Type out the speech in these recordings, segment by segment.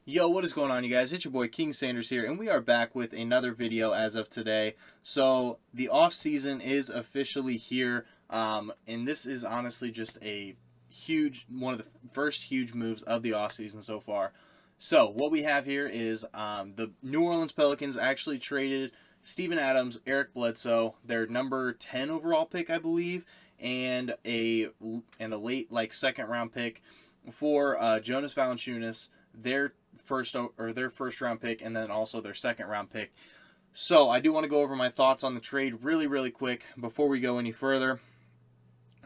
Yo, what is going on, you guys? It's your boy King Sanders here, and we are back with another video as of today. So the off season is officially here, and this is honestly just one of the first huge moves of the off season so far. So what we have here is the New Orleans Pelicans actually traded Steven Adams, Eric Bledsoe, their number 10 overall pick, I believe, and a late second round pick for Jonas Valanciunas, their first round pick, and then also their second round pick. So I do want to go over my thoughts on the trade really quick before we go any further.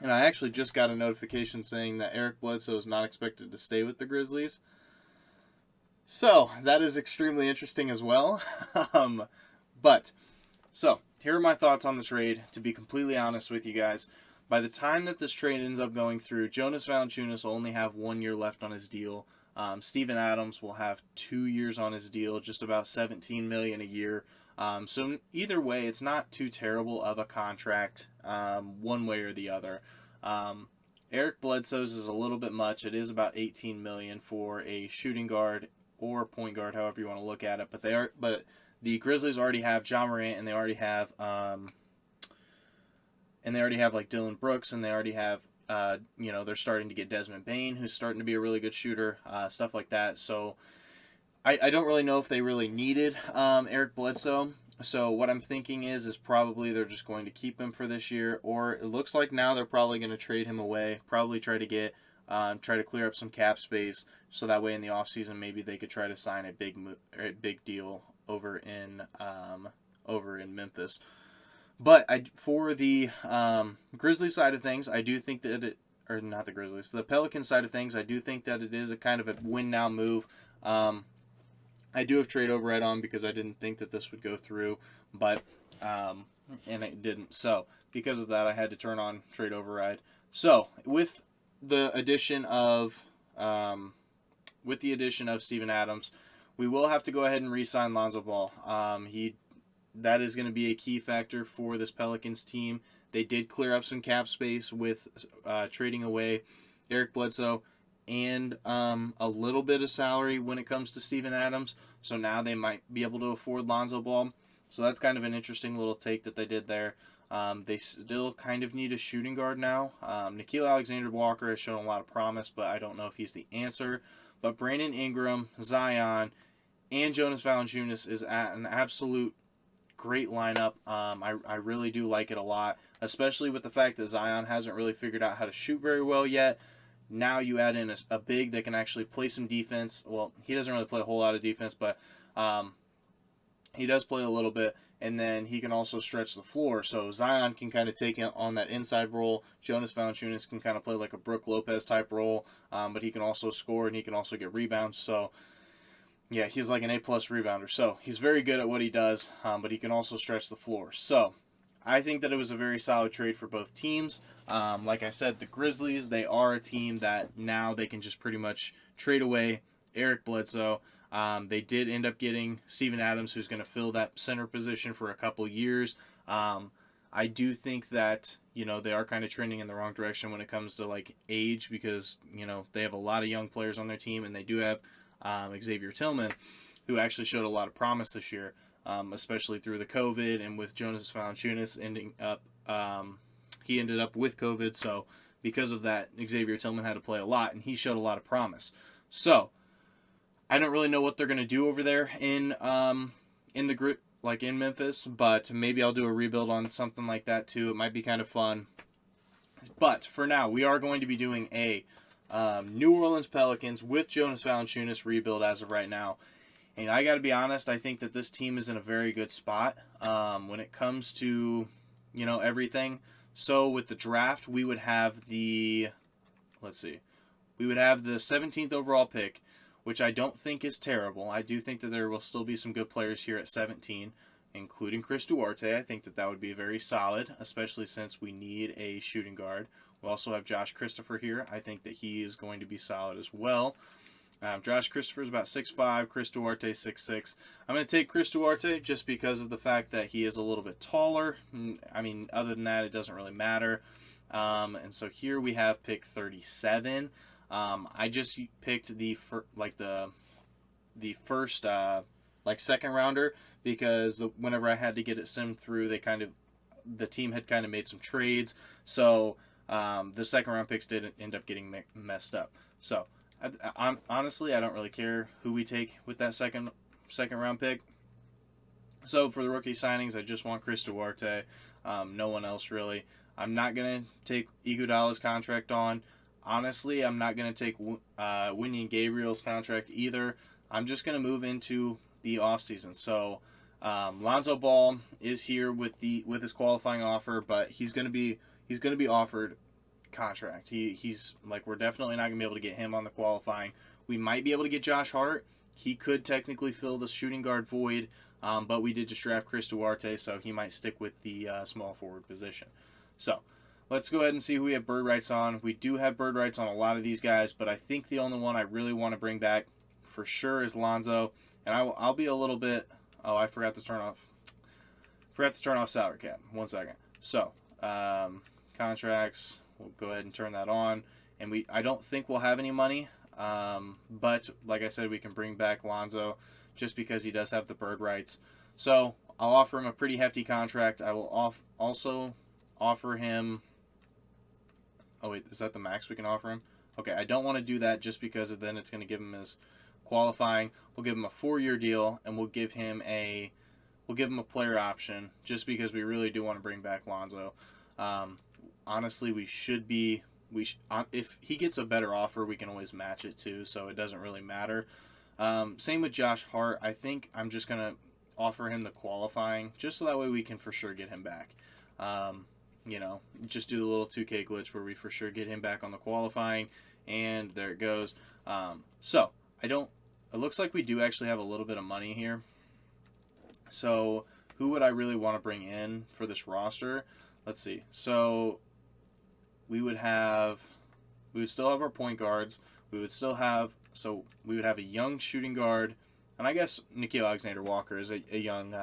And I actually just got a notification saying that Eric Bledsoe is not expected to stay with the Grizzlies. So that is extremely interesting as well. So here are my thoughts on the trade. To be completely honest with you guys, by the time that this trade ends up going through, Jonas Valanciunas will only have 1 year left on his deal. Steven Adams will have 2 years on his deal, just about $17 million a year. So either way, it's not too terrible of a contract, one way or the other. Eric Bledsoe's is a little bit much. It is about $18 million for a shooting guard or point guard, however you want to look at it. But the Grizzlies already have Ja Morant, and they already have like Dylan Brooks, and they already have they're starting to get Desmond Bane, who's starting to be a really good shooter, stuff like that. So I don't really know if they really needed Eric Bledsoe. So what I'm thinking is probably they're just going to keep him for this year, or it looks like now they're probably going to trade him away, probably try to clear up some cap space, so that way in the offseason maybe they could try to sign a big deal over in Memphis. But for the Grizzlies side of things, I do think that or not the Grizzlies, the Pelicans side of things, I do think that it is a kind of a win now move. I do have trade override on because I didn't think that this would go through, but and it didn't. So because of that, I had to turn on trade override. So with the addition of Steven Adams, we will have to go ahead and re-sign Lonzo Ball. That is going to be a key factor for this Pelicans team. They did clear up some cap space with trading away Eric Bledsoe and a little bit of salary when it comes to Steven Adams. So now they might be able to afford Lonzo Ball. So that's kind of an interesting little take that they did there. They still kind of need a shooting guard now. Nickeil Alexander-Walker has shown a lot of promise, but I don't know if he's the answer. But Brandon Ingram, Zion, and Jonas Valanciunas is at an absolute great lineup. I really do like it a lot, especially with the fact that Zion hasn't really figured out how to shoot very well yet. Now you add in a big that can actually play some defense. Well, he doesn't really play a whole lot of defense, but he does play a little bit, and then he can also stretch the floor. So Zion can kind of take on that inside role. Jonas Valanciunas can kind of play like a Brook Lopez type role, but he can also score and he can also get rebounds. So yeah, he's like an A-plus rebounder. So he's very good at what he does, but he can also stretch the floor. So I think that it was a very solid trade for both teams. Like I said, the Grizzlies, they are a team that now they can just pretty much trade away Eric Bledsoe. They did end up getting Steven Adams, who's going to fill that center position for a couple years. I do think that, they are kind of trending in the wrong direction when it comes to like age, because, they have a lot of young players on their team, and they do have Xavier Tillman, who actually showed a lot of promise this year, especially through the COVID, and with Jonas Valanciunas he ended up with COVID, so because of that, Xavier Tillman had to play a lot, and he showed a lot of promise. So I don't really know what they're gonna do over there in the group, like in Memphis, but maybe I'll do a rebuild on something like that too. It might be kind of fun. But for now, we are going to be doing a New Orleans Pelicans with Jonas Valanciunas rebuild as of right now. And I got to be honest, I think that this team is in a very good spot when it comes to, everything. So with the draft, we would have the 17th overall pick, which I don't think is terrible. I do think that there will still be some good players here at 17, including Chris Duarte. I think that would be very solid, especially since we need a shooting guard. We also have Josh Christopher here. I think that he is going to be solid as well. Josh Christopher is about 6'5", Chris Duarte 6'6". I'm going to take Chris Duarte just because of the fact that he is a little bit taller. I mean, other than that, it doesn't really matter. And so here we have pick 37. I just picked the the first like second rounder, because whenever I had to get it simmed through, the team had kind of made some trades, so the second round picks did end up getting messed up. So honestly, I don't really care who we take with that second round pick. So for the rookie signings, I just want Chris Duarte. No one else really. I'm not going to take Iguodala's contract on. Honestly, I'm not going to take Wenyen Gabriel's contract either. I'm just going to move into the offseason. So Lonzo Ball is here with his qualifying offer, but he's going to be offered contract. He's like, we're definitely not going to be able to get him on the qualifying. We might be able to get Josh Hart. He could technically fill the shooting guard void, but we did just draft Chris Duarte, so he might stick with the small forward position. So let's go ahead and see who we have bird rights on. We do have bird rights on a lot of these guys, but I think the only one I really want to bring back for sure is Lonzo. And I'll be a little bit... Oh, I forgot to turn off salary cap. 1 second. So, contracts, we'll go ahead and turn that on. And I don't think we'll have any money, but like I said, we can bring back Lonzo just because he does have the bird rights. So, I'll offer him a pretty hefty contract. I will also offer him... Oh, wait, is that the max we can offer him? Okay, I don't want to do that just because then it's going to give him his qualifying. We'll give him a 4-year deal, and we'll give him a player option just because we really do want to bring back Lonzo. Honestly, if he gets a better offer, we can always match it too, so it doesn't really matter. Same with Josh Hart. I think I'm just going to offer him the qualifying just so that way we can for sure get him back. Just do the little 2K glitch where we for sure get him back on the qualifying, and there it goes. It looks like we do actually have a little bit of money here. So who would I really want to bring in for this roster? Let's see. So we would still have our point guards. We would have a young shooting guard, and I guess Nickeil Alexander-Walker is a young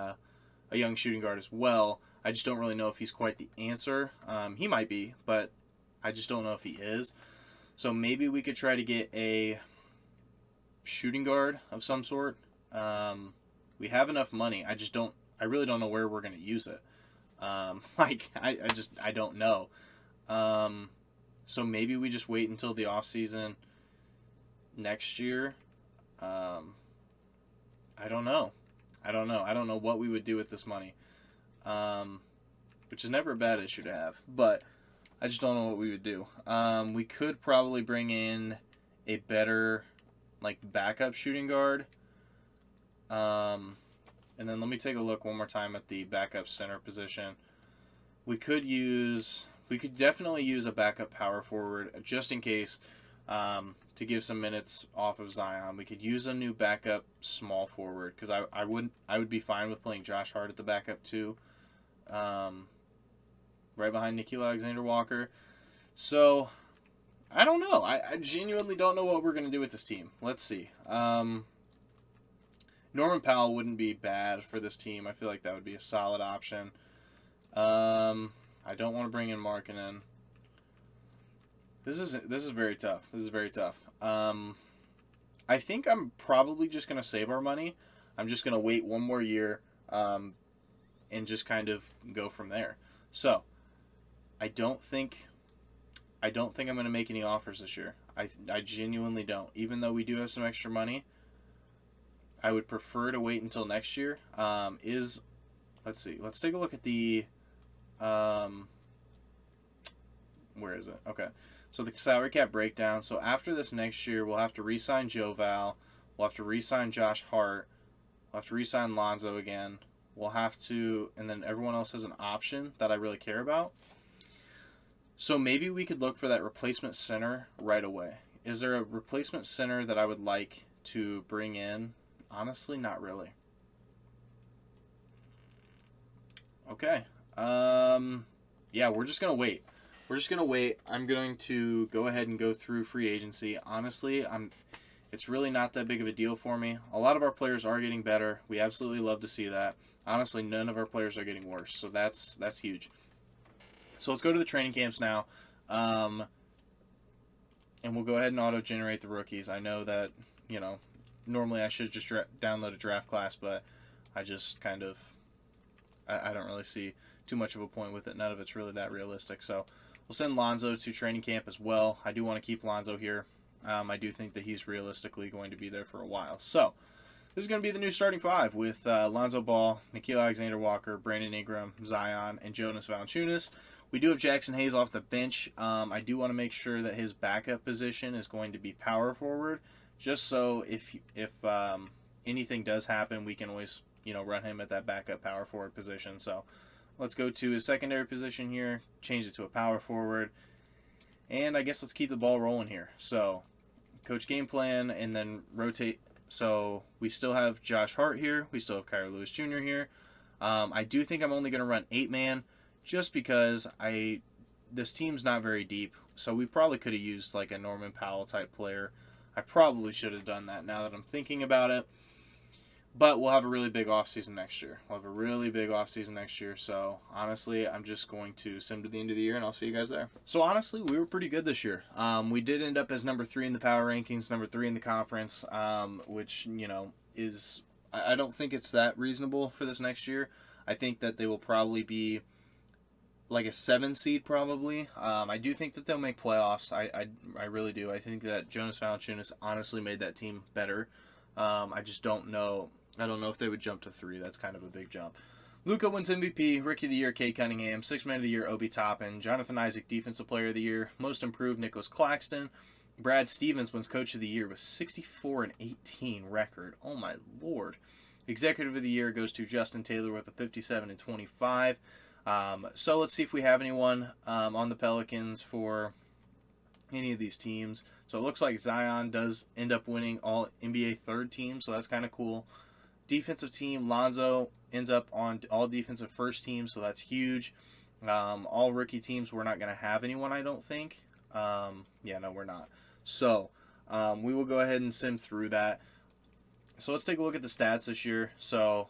shooting guard as well. I just don't really know if he's quite the answer. He might be, but I just don't know if he is. So maybe we could try to get a shooting guard of some sort. We have enough money. I really don't know where we're going to use it. I don't know. So maybe we just wait until the off season next year. I don't know. I don't know what we would do with this money. Which is never a bad issue to have, but I just don't know what we would do. We could probably bring in a better backup shooting guard. And then let me take a look one more time at the backup center position. We could definitely use a backup power forward just in case, to give some minutes off of Zion. We could use a new backup small forward because I would be fine with playing Josh Hart at the backup too. Right behind Nickeil Alexander-Walker. So I don't know. I genuinely don't know what we're going to do with this team. Let's see. Norman Powell wouldn't be bad for this team. I feel like that would be a solid option. I don't want to bring in Markkanen. This is very tough. I think I'm probably just going to save our money. I'm just going to wait one more year and just kind of go from there. So I don't think I'm going to make any offers this year. I genuinely don't. Even though we do have some extra money, I would prefer to wait until next year. Let's see. Let's take a look at the where is it? Okay. So the salary cap breakdown. So after this next year, we'll have to re-sign Joe Val. We'll have to re-sign Josh Hart. We'll have to re-sign Lonzo again. We'll have to, and then everyone else has an option that I really care about. So maybe we could look for that replacement center right away. Is there a replacement center that I would like to bring in? Honestly, not really. Okay. Yeah, we're just going to wait. I'm going to go ahead and go through free agency. Honestly, it's really not that big of a deal for me. A lot of our players are getting better. We absolutely love to see that. Honestly, none of our players are getting worse, so that's huge. So let's go to the training camps now, and we'll go ahead and auto-generate the rookies. I know that, normally I should just download a draft class, but I just kind of, I don't really see too much of a point with it. None of it's really that realistic. So we'll send Lonzo to training camp as well. I do want to keep Lonzo here. I do think that he's realistically going to be there for a while. So this is going to be the new starting five with Lonzo Ball, Nickeil Alexander-Walker, Brandon Ingram, Zion, and Jonas Valanciunas. We do have Jackson Hayes off the bench. I do want to make sure that his backup position is going to be power forward, just so if anything does happen, we can always run him at that backup power forward position. So let's go to his secondary position here, change it to a power forward, and I guess let's keep the ball rolling here. So coach game plan and then rotate. So we still have Josh Hart here. We still have Kira Lewis Jr. here. I do think I'm only going to run 8-man just because this team's not very deep. So we probably could have used like a Norman Powell type player. I probably should have done that now that I'm thinking about it. But we'll have a really big offseason next year. So honestly, I'm just going to sim to the end of the year, and I'll see you guys there. So honestly, we were pretty good this year. We did end up as number 3 in the power rankings, number 3 in the conference, which, is, I don't think it's that reasonable for this next year. I think that they will probably be like a 7 seed probably. I do think that they'll make playoffs. I really do. I think that Jonas Valanciunas honestly made that team better. I just don't know. I don't know if they would jump to 3. That's kind of a big jump. Luka wins MVP, Rookie of the Year, CADE Cunningham, 6th Man of the Year, Obi Toppin, Jonathan Isaac, Defensive Player of the Year, Most Improved, Nicholas Claxton, Brad Stevens wins Coach of the Year with 64-18 record. Oh my lord. Executive of the Year goes to Justin Taylor with a 57-25. So let's see if we have anyone on the Pelicans for any of these teams. So it looks like Zion does end up winning all NBA third team, so that's kind of cool. Defensive team, Lonzo ends up on all defensive first team, so that's huge. All rookie teams, we're not going to have anyone, I don't think. No, we're not. So we will go ahead and sim through that. So let's take a look at the stats this year. So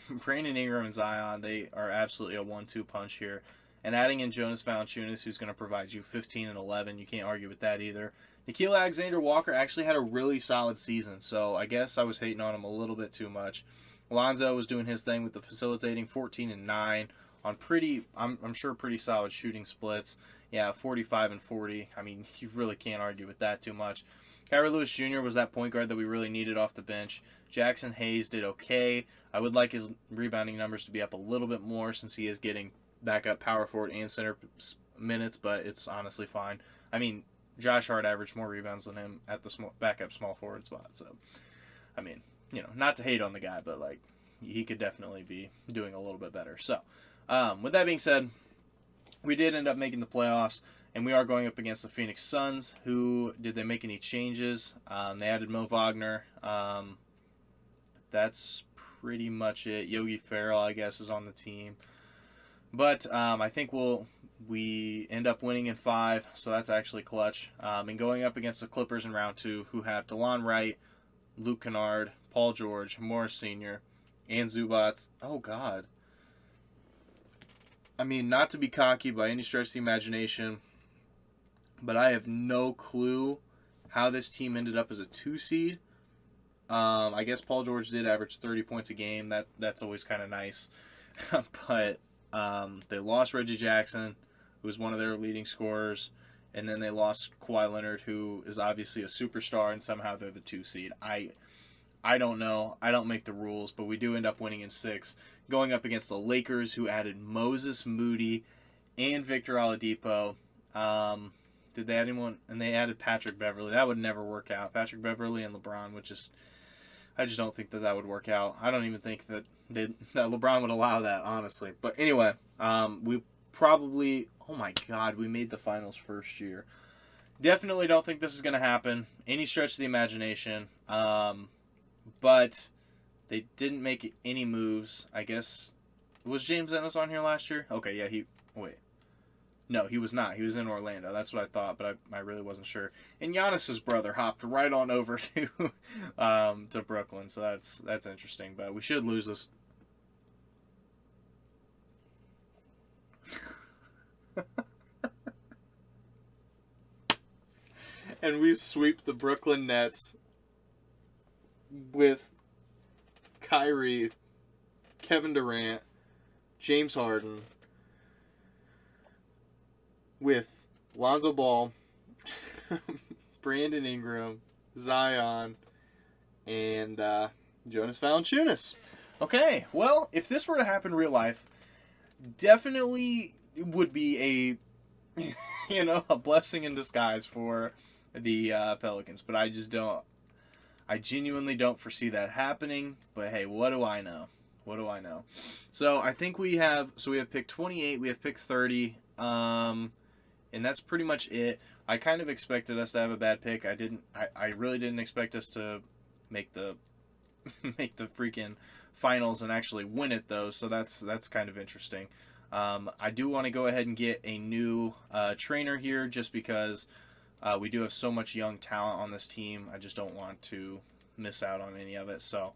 Brandon Ingram and Zion, they are absolutely a 1-2 punch here. And adding in Jonas Valanciunas, who's going to provide you 15 and 11. You can't argue with that either. Nickeil Alexander-Walker actually had a really solid season, so I guess I was hating on him a little bit too much. Lonzo was doing his thing with the facilitating, 14 and 9 on I'm sure pretty solid shooting splits. Yeah, 45 and 40. I mean, you really can't argue with that too much. Kira Lewis Jr. was that point guard that we really needed off the bench. Jackson Hayes did okay. I would like his rebounding numbers to be up a little bit more since he is getting backup power forward and center minutes, but it's honestly fine. I mean, Josh Hart averaged more rebounds than him at the backup small forward spot. So, I mean, not to hate on the guy, but like he could definitely be doing a little bit better. So, with that being said, we did end up making the playoffs, and we are going up against the Phoenix Suns. Who did they make any changes? They added Mo Wagner. That's pretty much it. Yogi Ferrell, I guess, is on the team. But I think we end up winning in 5, so that's actually clutch. And going up against the Clippers in round 2, who have DeLon Wright, Luke Kennard, Paul George, Morris Sr., and Zubats. Oh, God. I mean, not to be cocky by any stretch of the imagination, but I have no clue how this team ended up as a 2 seed. I guess Paul George did average 30 points a game. That's always kind of nice. But they lost Reggie Jackson, who was one of their leading scorers, and then they lost Kawhi Leonard, who is obviously a superstar, and somehow they're the 2 seed. I don't know. I don't make the rules, but we do end up winning in 6, going up against the Lakers, who added Moses Moody and Victor Oladipo. Did they add anyone? And they added Patrick Beverly. That would never work out. Patrick Beverly and LeBron would just... I just don't think that would work out. I don't even think that LeBron would allow that, honestly. But anyway, we probably... Oh my God, we made the finals first year. Definitely don't think this is going to happen. Any stretch of the imagination. But they didn't make any moves. I guess... Was James Ennis on here last year? Okay, yeah, Wait. No, he was not. He was in Orlando. That's what I thought, but I really wasn't sure. And Giannis's brother hopped right on over to Brooklyn, so that's interesting. But we should lose this. And we sweep the Brooklyn Nets with Kyrie, Kevin Durant, James Harden, with Lonzo Ball, Brandon Ingram, Zion, and Jonas Valanciunas. Okay, well, if this were to happen in real life, definitely would be a a blessing in disguise for the Pelicans. But I just don't. I genuinely don't foresee that happening. But hey, what do I know? What do I know? So I think we have pick 28, we have pick 30, and that's pretty much it. I kind of expected us to have a bad pick. I really didn't expect us to make the freaking finals and actually win it though. So that's kind of interesting. I do want to go ahead and get a new trainer here just because we do have so much young talent on this team. I just don't want to miss out on any of it. So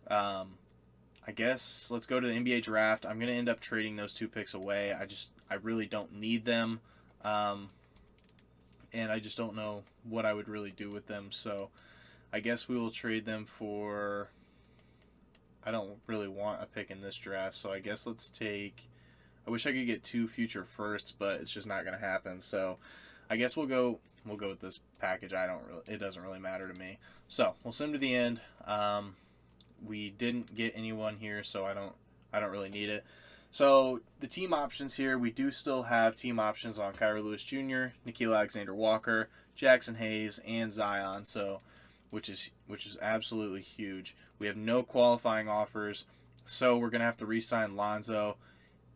I guess let's go to the NBA draft. I'm going to end up trading those 2 picks away. I really don't need them. And I just don't know what I would really do with them. So I guess we will trade them for... I don't really want a pick in this draft. So I guess let's take... I wish I could get 2 future firsts, but it's just not going to happen. So I guess we'll go with this package. It doesn't really matter to me. So we'll send them to the end. We didn't get anyone here, so I don't really need it. So the team options here, we do still have team options on Kyrie Lewis Jr., Nickeil Alexander-Walker, Jackson Hayes, and Zion. So which is absolutely huge. We have no qualifying offers, so we're gonna have to re-sign Lonzo.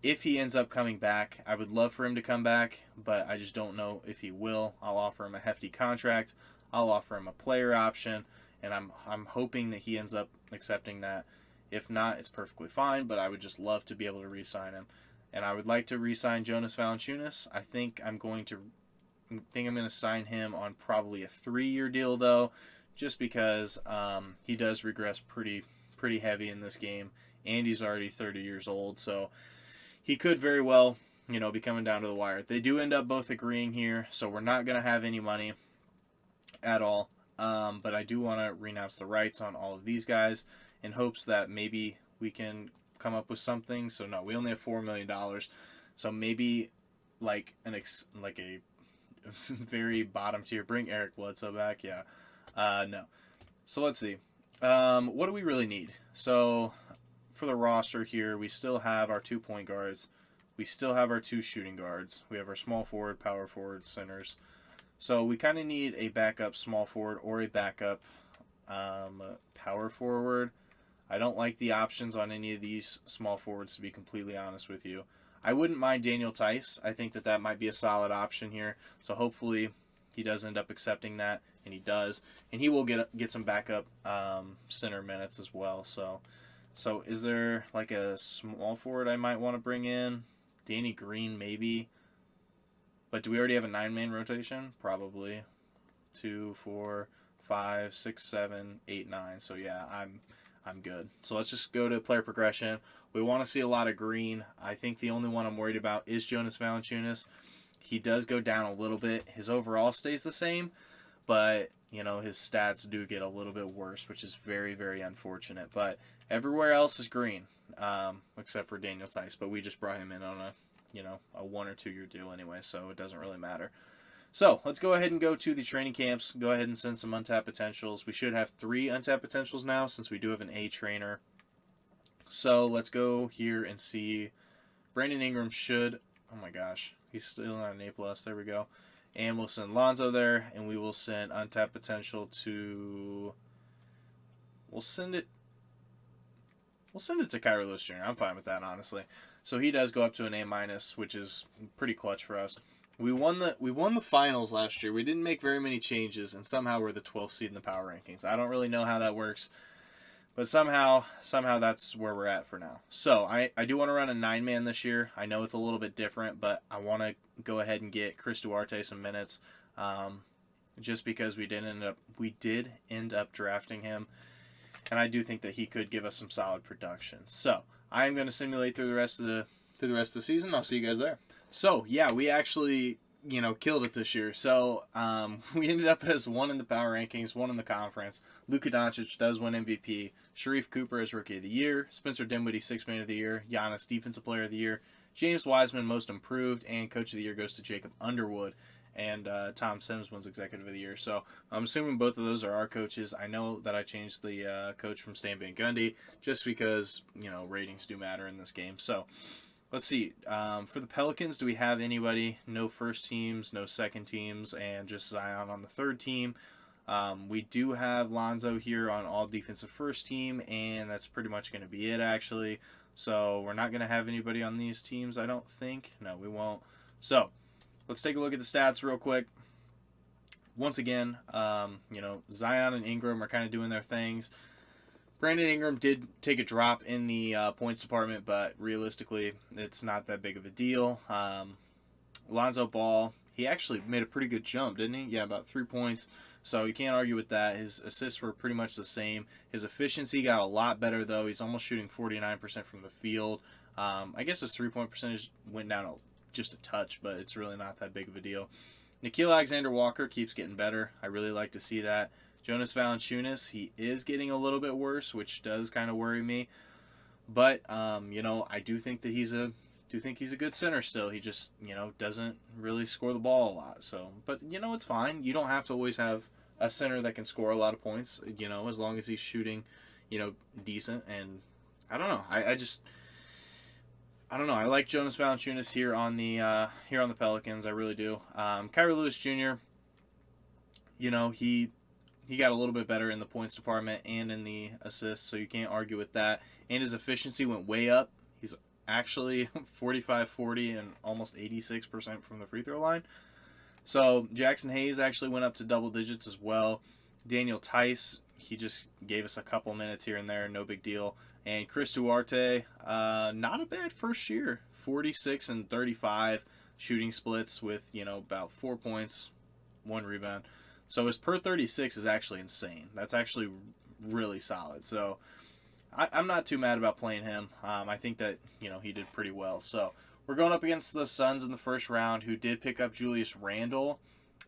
If he ends up coming back, I would love for him to come back, but I just don't know if he will. I'll offer him a hefty contract. I'll offer him a player option, and I'm hoping that he ends up accepting that. If not, it's perfectly fine, but I would just love to be able to re-sign him. And I would like to re-sign Jonas Valanciunas. I think I'm going to sign him on probably a 3-year deal, though, just because he does regress pretty heavy in this game, and he's already 30 years old, so he could very well, be coming down to the wire. They do end up both agreeing here, so we're not going to have any money at all. But I do want to renounce the rights on all of these guys in hopes that maybe we can come up with something. So no, we only have $4 million. So maybe like a very bottom tier. Bring Eric Bledsoe back. Yeah. No. So let's see. What do we really need? So for the roster here, we still have our 2 point guards. We still have our 2 shooting guards. We have our small forward, power forward, centers. So we kind of need a backup small forward or a backup power forward. I don't like the options on any of these small forwards, to be completely honest with you. I wouldn't mind Daniel Tice. I think that might be a solid option here. So hopefully he does end up accepting that, and he does. And he will get some backup center minutes as well. So is there like a small forward I might want to bring in? Danny Green maybe. But do we already have a 9-man rotation? Probably. 2, 4, 5, 6, 7, 8, 9. So yeah, I'm good. So let's just go to player progression. We want to see a lot of green. I think the only one I'm worried about is Jonas Valanciunas. He does go down a little bit. His overall stays the same, but his stats do get a little bit worse, which is very, very unfortunate. But everywhere else is green, except for Daniel Tice. But we just brought him in on a 1 or 2 year deal anyway, so it doesn't really matter. So let's go ahead and go to the training camps. Go ahead and send some untapped potentials. We should have 3 untapped potentials now since we do have an A trainer. So let's go here and see. Brandon Ingram should. Oh my gosh, he's still not an A+. There we go. And we'll send Lonzo there, and we will send untapped potential to. We'll send it to Kyrie Lewis Jr. I'm fine with that, honestly. So he does go up to an A-, which is pretty clutch for us. We won the finals last year. We didn't make very many changes, and somehow we're the 12th seed in the power rankings. I don't really know how that works, but somehow that's where we're at for now. So I do want to run a 9-man this year. I know it's a little bit different, but I want to go ahead and get Chris Duarte some minutes, just because we did end up drafting him, and I do think that he could give us some solid production. So I'm going to simulate through the rest of the season. I'll see you guys there. So, yeah, we actually killed it this year. So we ended up as one in the power rankings, one in the conference. Luka Doncic does win MVP. Sharif Cooper as Rookie of the Year. Spencer Dinwiddie, Sixth Man of the Year. Jonas, Defensive Player of the Year. James Wiseman, Most Improved. And Coach of the Year goes to Jacob Underwood. And Tom Sims wins Executive of the Year. So I'm assuming both of those are our coaches. I know that I changed the coach from Stan Van Gundy just because, ratings do matter in this game. So let's see. For the Pelicans, do we have anybody? No first teams, no second teams, and just Zion on the third team. We do have Lonzo here on all defensive first team, and that's pretty much going to be it, actually. So we're not going to have anybody on these teams, I don't think. No, we won't. So let's take a look at the stats real quick. Once again, Zion and Ingram are kind of doing their things. Brandon Ingram did take a drop in the points department, but realistically, it's not that big of a deal. Lonzo Ball, he actually made a pretty good jump, didn't he? Yeah, about 3 points. So you can't argue with that. His assists were pretty much the same. His efficiency got a lot better, though. He's almost shooting 49% from the field. I guess his three-point percentage went down just a touch, but it's really not that big of a deal. Nikhil Alexander-Walker keeps getting better. I really like to see that. Jonas Valanciunas, he is getting a little bit worse, which does kind of worry me. But I do think that he's a good center still. He just doesn't really score the ball a lot. So, but it's fine. You don't have to always have a center that can score a lot of points. As long as he's shooting, decent. And I don't know. I don't know. I like Jonas Valanciunas here on the Pelicans. I really do. Kyrie Lewis Jr. He got a little bit better in the points department and in the assists, so you can't argue with that. And his efficiency went way up. He's actually 45-40 and almost 86% from the free throw line. So Jackson Hayes actually went up to double digits as well. Daniel Tice, he just gave us a couple minutes here and there, no big deal. And Chris Duarte, not a bad first year. 46 and 35 shooting splits with, about 4 points, 1 rebound. So his per 36 is actually insane. That's actually really solid. So I'm not too mad about playing him. I think that, he did pretty well. So we're going up against the Suns in the first round, who did pick up Julius Randle,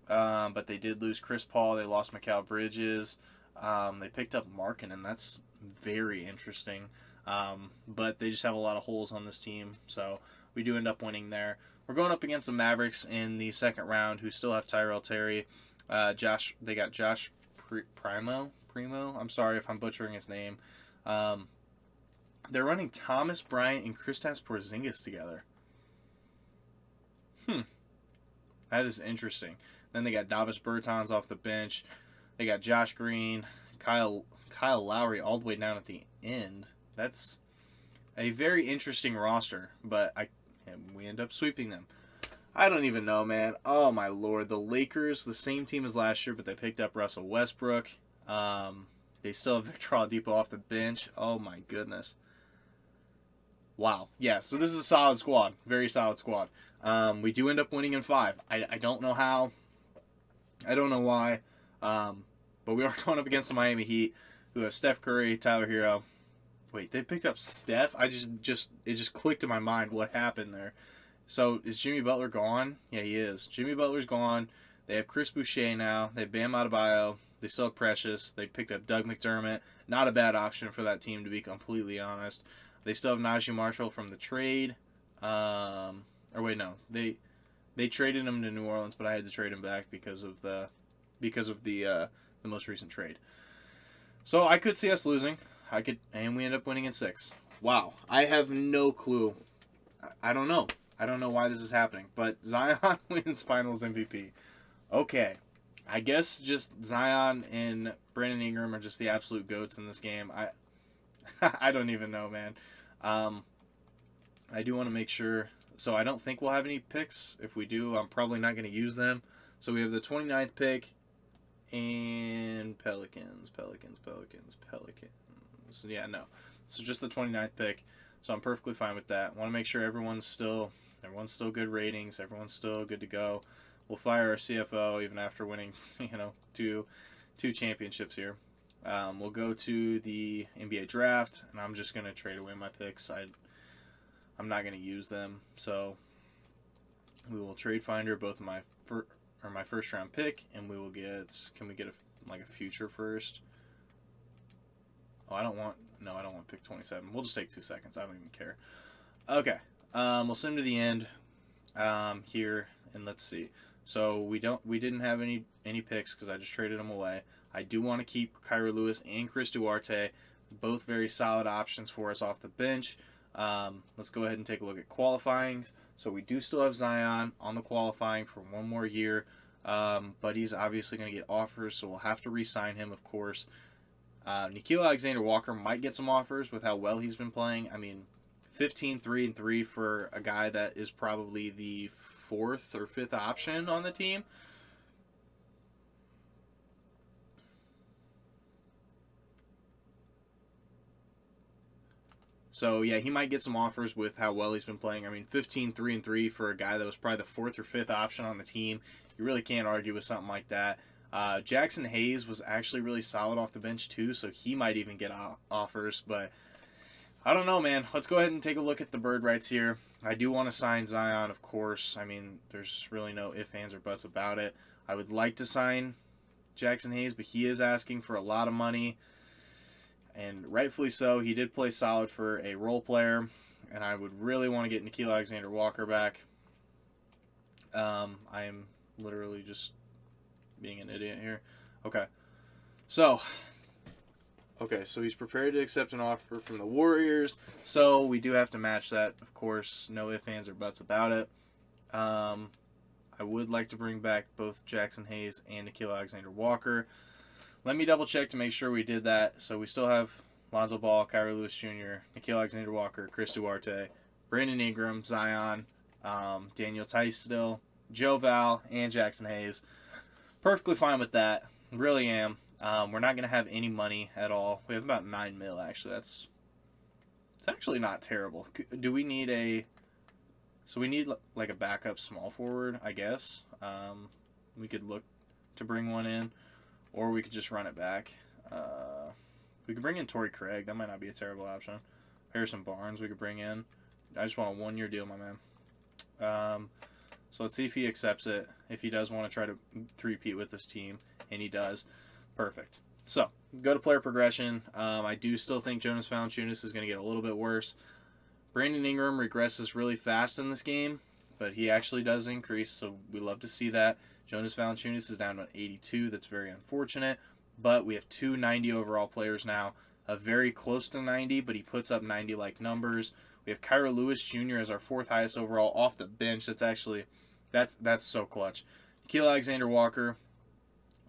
but they did lose Chris Paul. They lost Mikal Bridges. They picked up Markkanen. That's very interesting. But they just have a lot of holes on this team, so we do end up winning there. We're going up against the Mavericks in the second round, who still have Tyrell Terry. They got Josh Primo. I'm sorry if I'm butchering his name. They're running Thomas Bryant and Kristaps Porzingis together. That is interesting. Then they got Davis Bertans off the bench. They got Josh Green, Kyle Lowry all the way down at the end. That's a very interesting roster, but we end up sweeping them. I don't even know, man. Oh, my Lord. The Lakers, the same team as last year, but they picked up Russell Westbrook. They still have Victor Oladipo off the bench. Oh, my goodness. Wow. Yeah, so this is a solid squad. Very solid squad. We do end up winning in 5. I don't know how. I don't know why. But we are going up against the Miami Heat, who have Steph Curry, Tyler Hero. Wait, they picked up Steph? It just clicked in my mind what happened there. So, is Jimmy Butler gone? Yeah, he is. Jimmy Butler's gone. They have Chris Boucher now. They have Bam Adebayo. They still have Precious. They picked up Doug McDermott. Not a bad option for that team, to be completely honest. They still have Najee Marshall from the trade. They traded him to New Orleans, but I had to trade him back because of the most recent trade. So I could see us losing. And we end up winning in 6. Wow. I have no clue. I don't know. I don't know why this is happening. But Zion wins Finals MVP. Okay. I guess just Zion and Brandon Ingram are just the absolute GOATs in this game. I don't even know, man. I do want to make sure. So I don't think we'll have any picks. If we do, I'm probably not going to use them. So we have the 29th pick and Pelicans. So yeah, no. So just the 29th pick. So I'm perfectly fine with that. Want to make sure everyone's still good ratings. Everyone's still good to go. We'll fire our CFO even after winning, two championships here. We'll go to the NBA draft, and I'm just going to trade away my picks. I'm not going to use them. So We will trade Finder both of my first round pick, and we will get. Can we get a future first? Oh, I don't want pick 27. We'll just take 2 seconds. I don't even care. Okay. We'll send him to the end here, and let's see. So we didn't have any picks because I just traded them away. I do want to keep Kira Lewis and Chris Duarte, both very solid options for us off the bench. Let's go ahead and take a look at qualifying. So we do still have Zion on the qualifying for one more year, but he's obviously going to get offers, so we'll have to re-sign him, of course. Nickeil Alexander-Walker might get some offers with how well he's been playing. I mean, 15, 3, and 3 for a guy that is probably the 4th or 5th option on the team. So, yeah, he might get some offers with how well he's been playing. I mean, 15, 3, and 3 for a guy that was probably the 4th or 5th option on the team. You really can't argue with something like that. Jackson Hayes was actually really solid off the bench, too, so he might even get offers. But I don't know, man. Let's go ahead and take a look at the bird rights here. I do want to sign Zion, of course. I mean, there's really no ifs, ands, or buts about it. I would like to sign Jackson Hayes, but he is asking for a lot of money. And rightfully so. He did play solid for a role player, and I would really want to get Nickeil Alexander-Walker back. I am literally just being an idiot here. Okay, so he's prepared to accept an offer from the Warriors, so we do have to match that, of course. No ifs, ands, or buts about it. I would like to bring back both Jackson Hayes and Nickeil Alexander-Walker. Let me double check to make sure we did that. So we still have Lonzo Ball, Kira Lewis Jr., Nickeil Alexander-Walker, Chris Duarte, Brandon Ingram, Zion, Daniel Tice still, Joe Val, and Jackson Hayes. Perfectly fine with that. Really am. We're not going to have any money at all. We have about $9 million, actually. It's actually not terrible. Do we need a... So we need like a backup small forward, I guess. We could look to bring one in. Or we could just run it back. We could bring in Torrey Craig. That might not be a terrible option. Harrison Barnes we could bring in. I just want a 1-year deal, my man. So let's see if he accepts it. If he does want to try to three-peat with this team, and he does, perfect. So, go to player progression. I do still think Jonas Valanciunas is going to get a little bit worse. Brandon Ingram regresses really fast in this game, but he actually does increase, so we love to see that. Jonas Valanciunas is down to 82. That's very unfortunate. But we have 2 90 overall players now. A very close to 90, but he puts up 90-like numbers. We have Kira Lewis Jr. as our 4th highest overall off the bench. That's so clutch. Nickeil Alexander-Walker,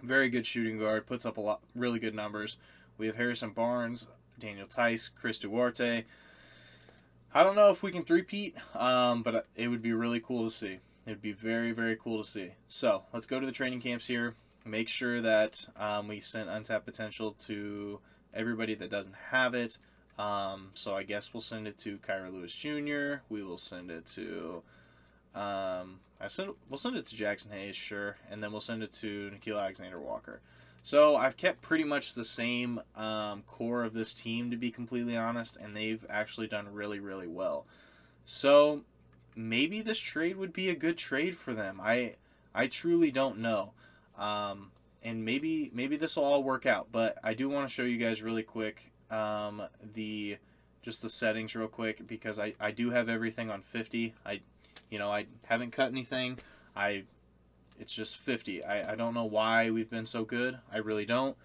very good shooting guard, puts up really good numbers. We have Harrison Barnes, Daniel Tice, Chris Duarte. I don't know if we can three-peat, but it would be really cool to see. It would be very, very cool to see. So, let's go to the training camps here. Make sure that we send untapped potential to everybody that doesn't have it. So, I guess we'll send it to Kira Lewis Jr. We will send it to... we'll send it to Jackson Hayes, sure. And then we'll send it to Nickeil Alexander-Walker. So, I've kept pretty much the same core of this team, to be completely honest. And they've actually done really, really well. So... maybe this trade would be a good trade for them. I truly don't know. And maybe this will all work out. But I do want to show you guys really quick the settings real quick, because I do have everything on 50. I haven't cut anything. It's just 50. I don't know why we've been so good. I really don't.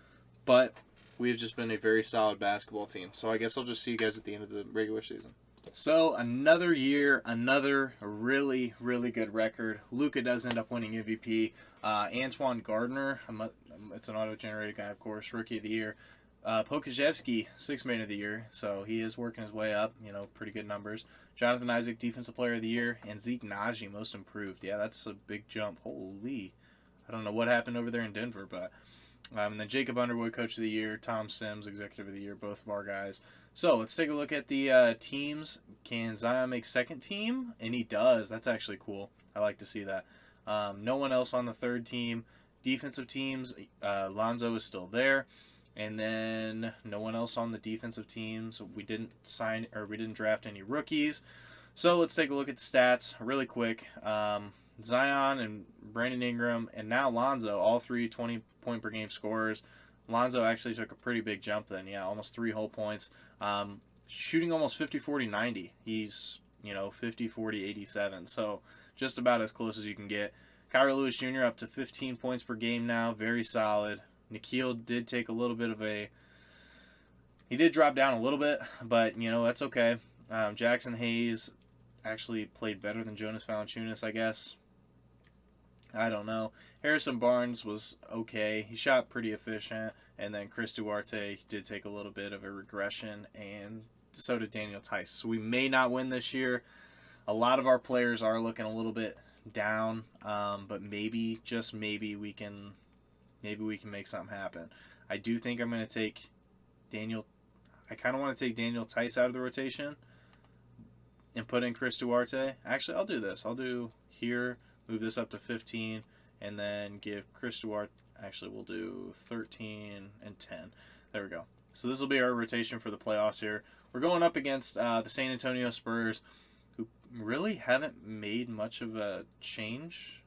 But we've just been a very solid basketball team. So I guess I'll just see you guys at the end of the regular season. So, another year, another really, really good record. Luka does end up winning MVP. ANTOINE Gardner, it's an auto-generated guy, of course, Rookie of the Year. Pokazevsky, 6th Man of the Year, so he is working his way up, pretty good numbers. Jonathan Isaac, Defensive Player of the Year, and Zeke Naji, Most Improved. Yeah, that's a big jump. Holy. I don't know what happened over there in Denver, but... and then Jacob Underwood, Coach of the Year, Tom Sims, Executive of the Year, both of our guys. So, let's take a look at the teams. Can Zion make second team? And he does. That's actually cool. I like to see that. No one else on the third team. Defensive teams, Lonzo is still there. And then no one else on the defensive teams. We didn't draft any rookies. So let's take a look at the stats really quick. Zion and Brandon Ingram and now Lonzo, all three 20-point per game scorers. Lonzo actually took a pretty big jump then, yeah, almost 3 whole points. Shooting almost 50, 40, 90. He's, 50, 40, 87. So just about as close as you can get. Kyrie Lewis Jr. up to 15 points per game now. Very solid. Nikhil did take a little bit of he did drop down a little bit, but, that's okay. Jackson Hayes actually played better than Jonas Valanciunas, I guess. I don't know. Harrison Barnes was okay. He shot pretty efficient. And then Chris Duarte did take a little bit of a regression, and so did Daniel Tice. So we may not win this year. A lot of our players are looking a little bit down, but maybe, just maybe, we can make something happen. I do think I'm going to take I kind of want to take Daniel Tice out of the rotation and put in Chris Duarte. Actually, I'll do this. I'll do here, move this up to 15, and then give Chris Duarte, actually, we'll do 13 and 10. There we go. So this will be our rotation for the playoffs here. We're going up against the San Antonio Spurs, who really haven't made much of a change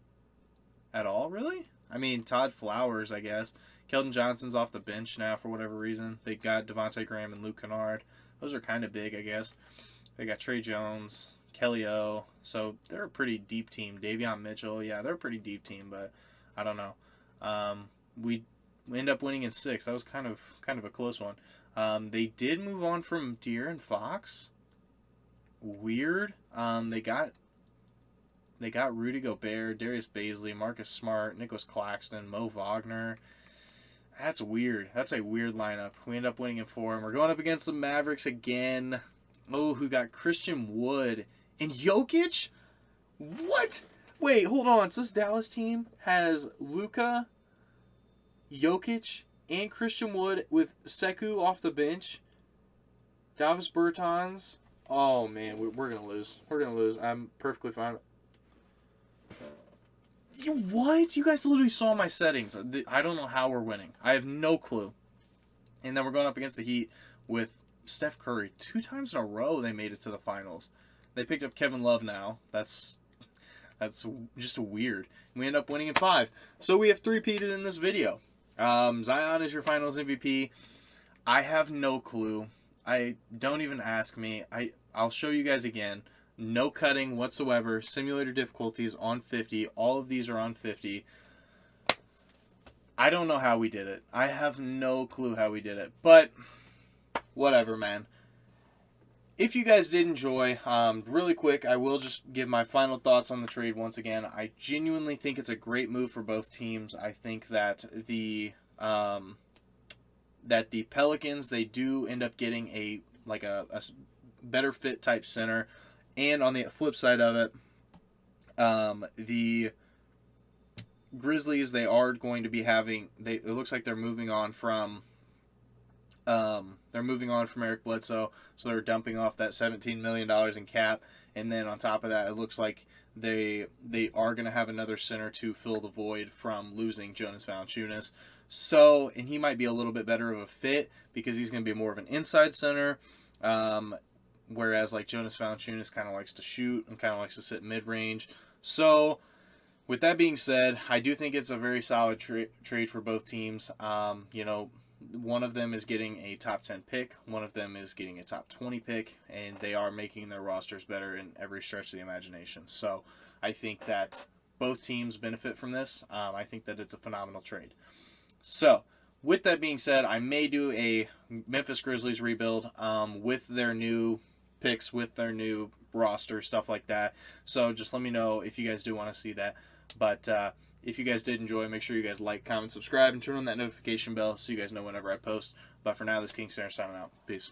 at all, really. I mean, Todd Flowers, I guess. Keldon Johnson's off the bench now for whatever reason. They got Devontae Graham and Luke Kennard. Those are kind of big, I guess. They got Trey Jones, Kelly O. So they're a pretty deep team. Davion Mitchell, yeah, they're a pretty deep team, but I don't know. We end up winning in 6. That was kind of a close one. They did move on from De'Aaron Fox. Weird. They got Rudy Gobert, Darius Baisley, Marcus Smart, Nicholas Claxton, Mo Wagner. That's weird. That's a weird lineup. We end up winning in 4, and we're going up against the Mavericks again. Oh, who got Christian Wood and Jokic? What? Wait, hold on. So this Dallas team has Luka, Jokic, and Christian Wood with Sekou off the bench. Davis Bertans. Oh, man, we're going to lose. We're going to lose. I'm perfectly fine. What? You guys literally saw my settings. I don't know how we're winning. I have no clue. And then we're going up against the Heat with Steph Curry. 2 times in a row they made it to the finals. They picked up Kevin Love now. That's just weird. We end up winning in 5. So we have 3-peated in this video. Zion is your finals MVP. I have no clue. Don't even ask me. I'll show you guys again. No cutting whatsoever. Simulator difficulties on 50. All of these are on 50. I don't know how we did it. I have no clue how we did it. But whatever, man. If you guys did enjoy, really quick, I will just give my final thoughts on the trade once again. I genuinely think it's a great move for both teams. I think that the Pelicans, they do end up getting a better fit type center. And on the flip side of it, the Grizzlies, they are going to be having. It looks like they're moving on from. Eric Bledsoe, so they're dumping off that $17 million in cap, and then on top of that, it looks like they are going to have another center to fill the void from losing Jonas Valanciunas. So, and he might be a little bit better of a fit because he's going to be more of an inside center. Whereas like Jonas Valanciunas kind of likes to shoot and kind of likes to sit mid-range. So with that being said, I do think it's a very solid trade for both teams. One of them is getting a top 10 pick. One of them is getting a top 20 pick. And they are making their rosters better in every stretch of the imagination. So I think that both teams benefit from this. I think that it's a phenomenal trade. So with that being said, I may do a Memphis Grizzlies rebuild with their new picks, with their new roster, stuff like that. So just let me know if you guys do want to see that. But if you guys did enjoy, make sure you guys like, comment, subscribe, and turn on that notification bell so you guys know whenever I post. But for now, this is King Center signing out. Peace.